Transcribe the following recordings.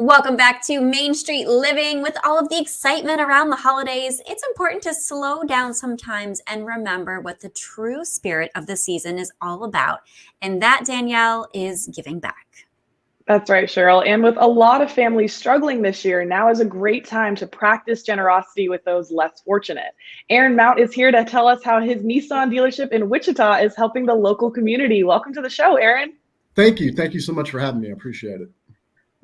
Welcome back to Main Street Living. With all of the excitement around the holidays, it's important to slow down sometimes and remember what the true spirit of the season is all about. And that, Danielle, is giving back. That's right, Cheryl. And with a lot of families struggling this year, now is a great time to practice generosity with those less fortunate. Aaron Mount is here to tell us how his Nissan dealership in Wichita is helping the local community. Welcome to the show, Aaron. Thank you. Thank you so much for having me. I appreciate it.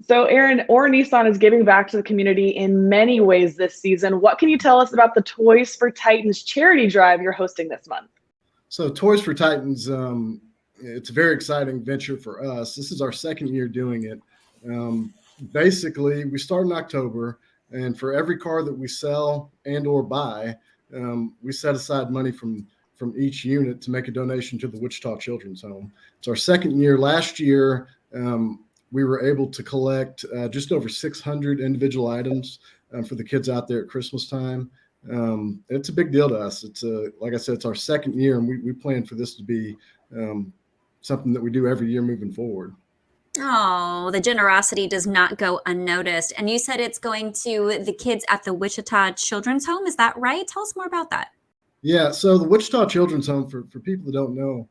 So Aaron, Or Nissan is giving back to the community in many ways this season. What can you tell us about the Toys for Titans charity drive you're hosting this month? So Toys for Titans, it's a very exciting venture for us. This is our second year doing it. Basically, we start in October, and for every car that we sell and or buy, we set aside money from each unit to make a donation to the Wichita Children's Home. It's our second year. Last year, we were able to collect just over 600 individual items for the kids out there at Christmas time. It's a big deal to us. It's like I said, it's our second year, and we plan for this to be something that we do every year moving forward. Oh, the generosity does not go unnoticed. And you said it's going to the kids at the Wichita Children's Home. Is that right? Tell us more about that. Yeah, so the Wichita Children's Home, for people that don't know,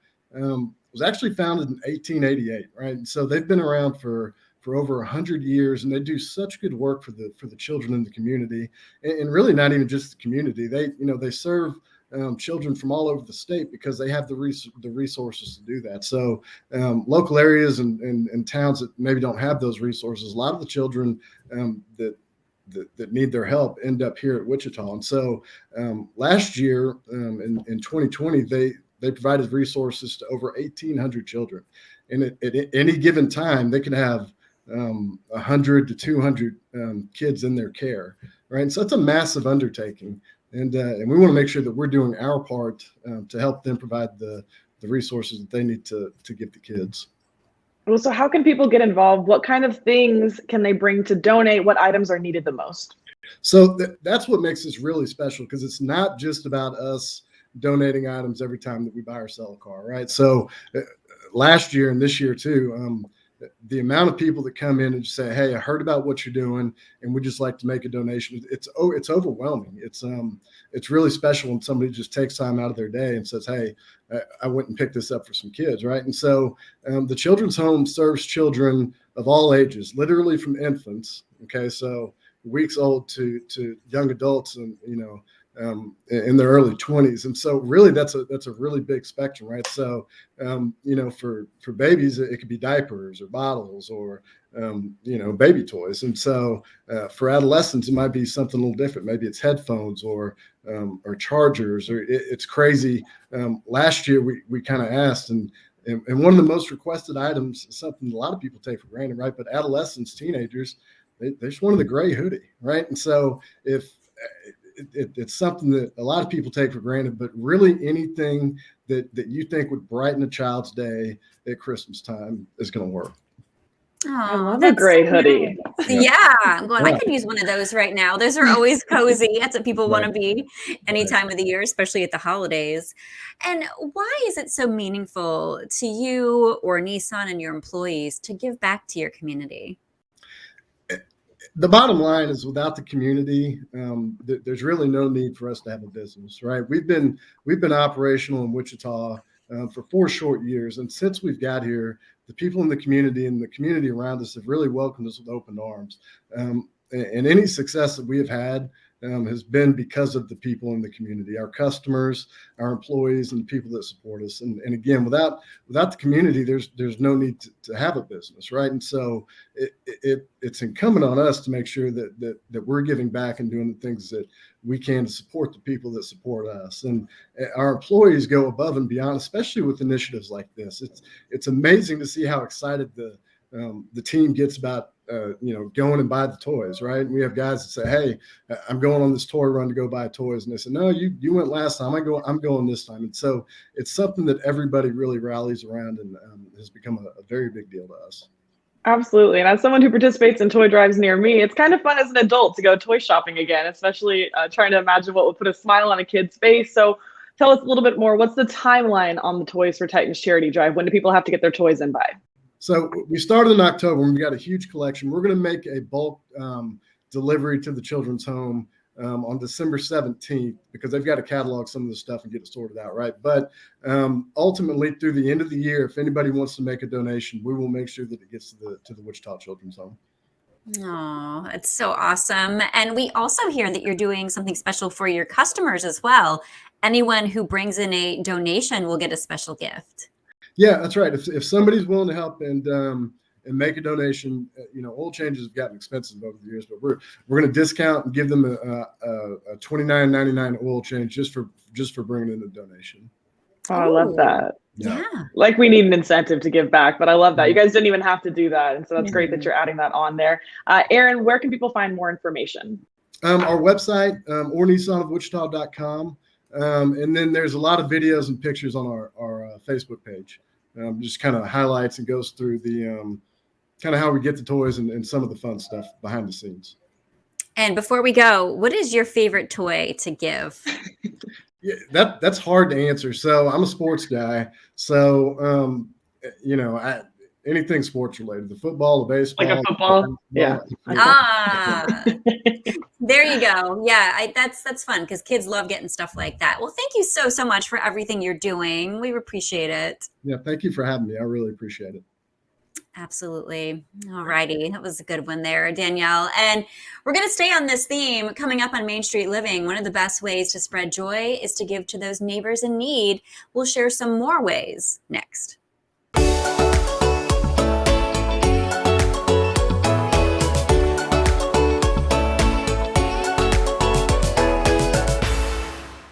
was actually founded in 1888, right? And so they've been around for over 100 years, and they do such good work for the children in the community, and really not even just the community. They serve children from all over the state because they have the resources to do that. So local areas and towns that maybe don't have those resources, a lot of the children that need their help end up here at Wichita. And so last year in 2020, they provided resources to over 1,800 children. And at any given time, they can have 100 to 200 kids in their care, right? And so it's a massive undertaking. And we want to make sure that we're doing our part to help them provide the resources that they need to give the kids. Well, so how can people get involved? What kind of things can they bring to donate? What items are needed the most? So that's what makes this really special, because it's not just about us donating items every time that we buy or sell a car, right? So last year and this year too, the amount of people that come in and just say, "Hey, I heard about what you're doing, and we'd just like to make a donation." It's overwhelming. It's really special when somebody just takes time out of their day and says, "Hey, I went and picked this up for some kids," right? And so the Children's Home serves children of all ages, literally from infants. Okay, so weeks old to young adults, and in their early 20s. And so really that's a really big spectrum, right? So for babies, it could be diapers or bottles or baby toys. And so for adolescents, it might be something a little different. Maybe it's headphones or chargers, or it's crazy. Last year we kind of asked, and one of the most requested items is something a lot of people take for granted, right? But adolescents, teenagers, they just wanted the gray hoodie, right? And so it's something that a lot of people take for granted, but really anything that you think would brighten a child's day at Christmas time is going to work. Oh, I love a gray hoodie. Yeah, I'm going, I could use one of those right now. Those are always cozy. That's what people want to be any time of the year, especially at the holidays. And why is it so meaningful to you or Nissan and your employees to give back to your community? The bottom line is, without the community, there's really no need for us to have a business, right? We've been operational in Wichita for 4 short years, and since we've got here, the people in the community and the community around us have really welcomed us with open arms. And any success that we have had has been because of the people in the community, our customers, our employees, and the people that support us. And again, without the community, there's no need to have a business, right? And so it's incumbent on us to make sure that we're giving back and doing the things that we can to support the people that support us. And our employees go above and beyond, especially with initiatives like this. It's amazing to see how excited the team gets about going and buy the toys, right? And we have guys that say, "Hey, I'm going on this toy run to go buy toys," and they say, "No, you went last time. I'm going this time." And so it's something that everybody really rallies around, and has become a very big deal to us. Absolutely. And as someone who participates in toy drives near me, it's kind of fun as an adult to go toy shopping again, especially trying to imagine what would put a smile on a kid's face. So tell us a little bit more. What's the timeline on the Toys for Titans charity drive? When do people have to get their toys in by? So we started in October and we got a huge collection. We're going to make a bulk delivery to the children's home on December 17th because they've got to catalog some of the stuff and get it sorted out, right? But ultimately, through the end of the year, if anybody wants to make a donation, we will make sure that it gets to the Wichita Children's Home. Oh, it's so awesome. And we also hear that you're doing something special for your customers as well. Anyone who brings in a donation will get a special gift. Yeah, that's right. If somebody's willing to help and make a donation, oil changes have gotten expensive over the years, but we're going to discount and give them a $29.99 oil change just for bringing in a donation. Oh, I love that. Yeah. Like we need an incentive to give back, but I love that. You guys didn't even have to do that. And so that's great that you're adding that on there. Aaron, where can people find more information? Our website, or nissanofwichita.com. And then there's a lot of videos and pictures on our Facebook page. Just kind of highlights and goes through the kind of how we get the toys and some of the fun stuff behind the scenes. And before we go, what is your favorite toy to give? Yeah, that's hard to answer. So I'm a sports guy. So, anything sports related, the football, the baseball. Like a football? Yeah. There you go. Yeah, that's fun because kids love getting stuff like that. Well, thank you so much for everything you're doing. We appreciate it. Yeah, thank you for having me. I really appreciate it. Absolutely. All righty. That was a good one there, Danielle. And we're going to stay on this theme coming up on Main Street Living. One of the best ways to spread joy is to give to those neighbors in need. We'll share some more ways next.